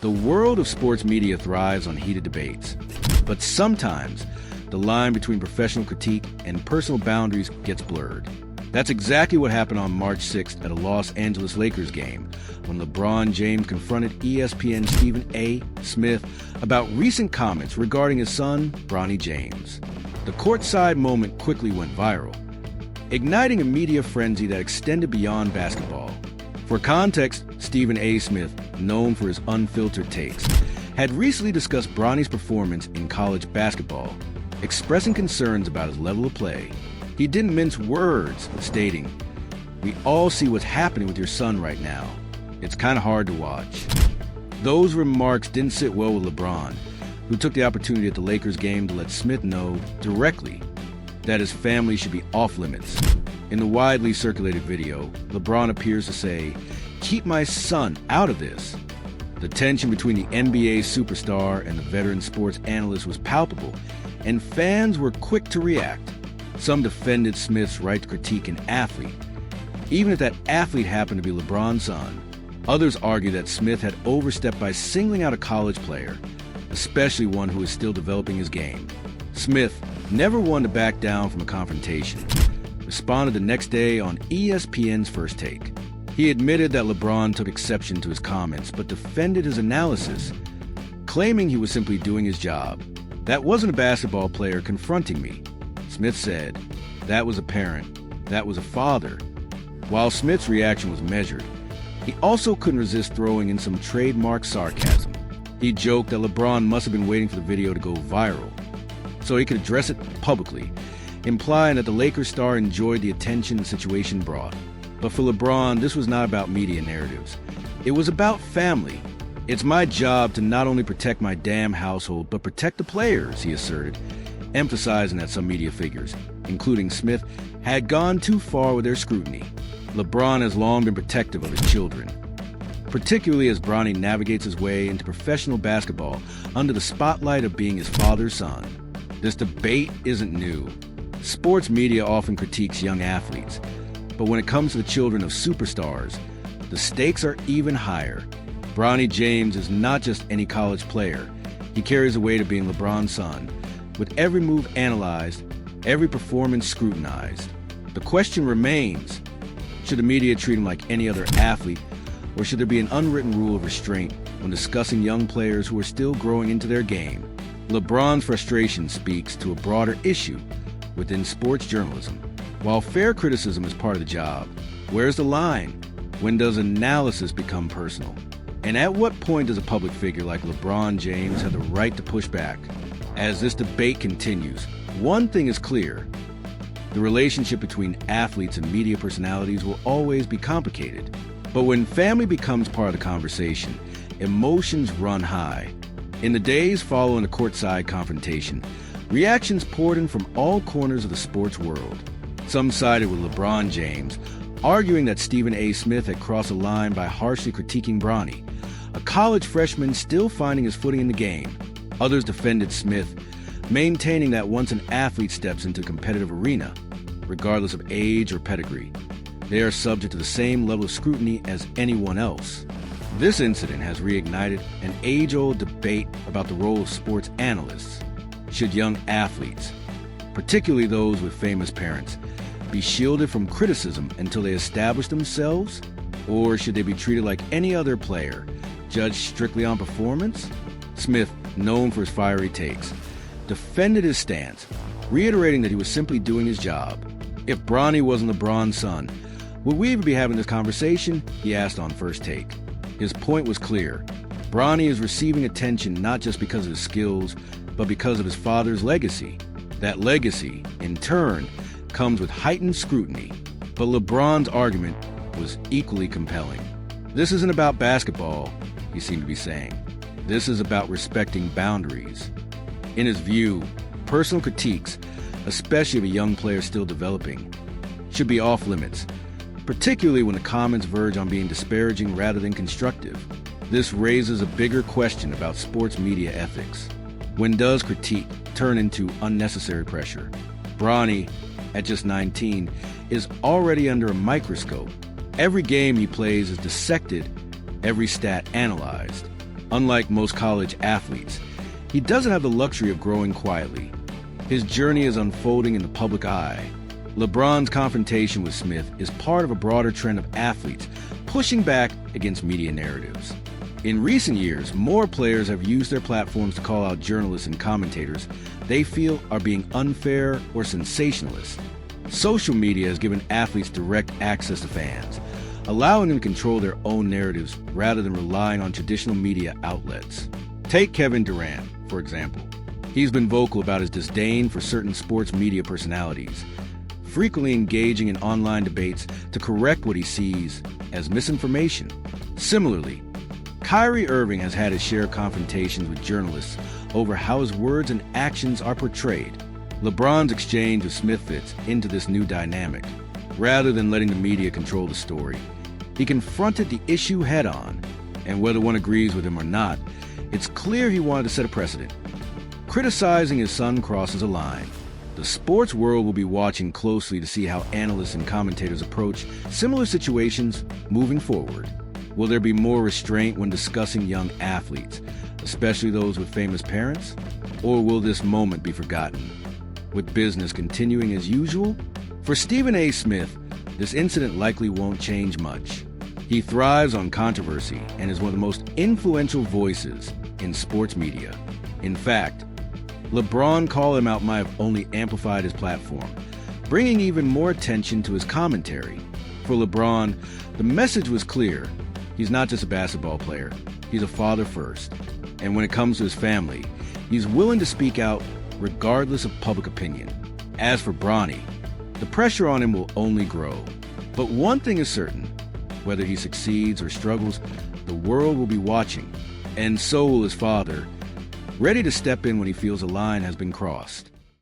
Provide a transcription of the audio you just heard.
The world of sports media thrives on heated debates, but sometimes the line between professional critique and personal boundaries gets blurred. That's exactly what happened on March 6th at a Los Angeles Lakers game when LeBron James confronted ESPN Stephen A. Smith about recent comments regarding his son, Bronny James. The courtside moment quickly went viral, igniting a media frenzy that extended beyond basketball. For context, Stephen A. Smith, known for his unfiltered takes, had recently discussed Bronny's performance in college basketball, expressing concerns about his level of play. He didn't mince words, stating, "We all see what's happening with your son right now. It's kind of hard to watch." Those remarks didn't sit well with LeBron, who took the opportunity at the Lakers game to let Smith know directly that his family should be off limits. In the widely circulated video, LeBron appears to say, "Keep my son out of this." The tension between the NBA superstar and the veteran sports analyst was palpable, and fans were quick to react. Some defended Smith's right to critique an athlete, even if that athlete happened to be LeBron's son. Others argued that Smith had overstepped by singling out a college player, especially one who is still developing his game. Smith, never one to back down from a confrontation, responded the next day on ESPN's First Take. He admitted that LeBron took exception to his comments, but defended his analysis, claiming he was simply doing his job. "That wasn't a basketball player confronting me," Smith said. "That was a parent. That was a father." While Smith's reaction was measured, he also couldn't resist throwing in some trademark sarcasm. He joked that LeBron must have been waiting for the video to go viral so he could address it publicly, implying that the Lakers star enjoyed the attention the situation brought. But for LeBron, this was not about media narratives. It was about family. "It's my job to not only protect my damn household, but protect the players," he asserted, emphasizing that some media figures, including Smith, had gone too far with their scrutiny. LeBron has long been protective of his children, particularly as Bronny navigates his way into professional basketball under the spotlight of being his father's son. This debate isn't new. Sports media often critiques young athletes, but when it comes to the children of superstars, the stakes are even higher. Bronny James is not just any college player. He carries the weight of being LeBron's son, with every move analyzed, every performance scrutinized. The question remains, should the media treat him like any other athlete, or should there be an unwritten rule of restraint when discussing young players who are still growing into their game? LeBron's frustration speaks to a broader issue within sports journalism. While fair criticism is part of the job, where's the line? When does analysis become personal? And at what point does a public figure like LeBron James have the right to push back? As this debate continues, one thing is clear. The relationship between athletes and media personalities will always be complicated. But when family becomes part of the conversation, emotions run high. In the days following the courtside confrontation, reactions poured in from all corners of the sports world. Some sided with LeBron James, arguing that Stephen A. Smith had crossed a line by harshly critiquing Bronny, a college freshman still finding his footing in the game. Others defended Smith, maintaining that once an athlete steps into a competitive arena, regardless of age or pedigree, they are subject to the same level of scrutiny as anyone else. This incident has reignited an age-old debate about the role of sports analysts. Should young athletes, particularly those with famous parents, be shielded from criticism until they establish themselves? Or should they be treated like any other player, judged strictly on performance? Smith, known for his fiery takes, defended his stance, reiterating that he was simply doing his job. If Bronny wasn't LeBron's son, would we even be having this conversation? He asked on First Take. His point was clear. Bronny is receiving attention not just because of his skills, but because of his father's legacy. That legacy, in turn, comes with heightened scrutiny. But LeBron's argument was equally compelling. This isn't about basketball, he seemed to be saying. This is about respecting boundaries. In his view, personal critiques, especially of a young player still developing, should be off limits, particularly when the comments verge on being disparaging rather than constructive. This raises a bigger question about sports media ethics. When does critique turn into unnecessary pressure? Bronny, at just 19, is already under a microscope. Every game he plays is dissected, every stat analyzed. Unlike most college athletes, he doesn't have the luxury of growing quietly. His journey is unfolding in the public eye. LeBron's confrontation with Smith is part of a broader trend of athletes pushing back against media narratives. In recent years, more players have used their platforms to call out journalists and commentators they feel are being unfair or sensationalist. Social media has given athletes direct access to fans, allowing them to control their own narratives rather than relying on traditional media outlets. Take Kevin Durant, for example. He's been vocal about his disdain for certain sports media personalities, frequently engaging in online debates to correct what he sees as misinformation. Similarly, Kyrie Irving has had his share of confrontations with journalists over how his words and actions are portrayed. LeBron's exchange with Smith fits into this new dynamic. Rather than letting the media control the story, he confronted the issue head-on, and whether one agrees with him or not, it's clear he wanted to set a precedent. Criticizing his son crosses a line. The sports world will be watching closely to see how analysts and commentators approach similar situations moving forward. Will there be more restraint when discussing young athletes, especially those with famous parents? Or will this moment be forgotten, with business continuing as usual? For Stephen A. Smith, this incident likely won't change much. He thrives on controversy and is one of the most influential voices in sports media. In fact, LeBron calling him out might have only amplified his platform, bringing even more attention to his commentary. For LeBron, the message was clear. He's not just a basketball player, he's a father first. And when it comes to his family, he's willing to speak out regardless of public opinion. As for Bronny, the pressure on him will only grow. But one thing is certain, whether he succeeds or struggles, the world will be watching, and so will his father, ready to step in when he feels a line has been crossed.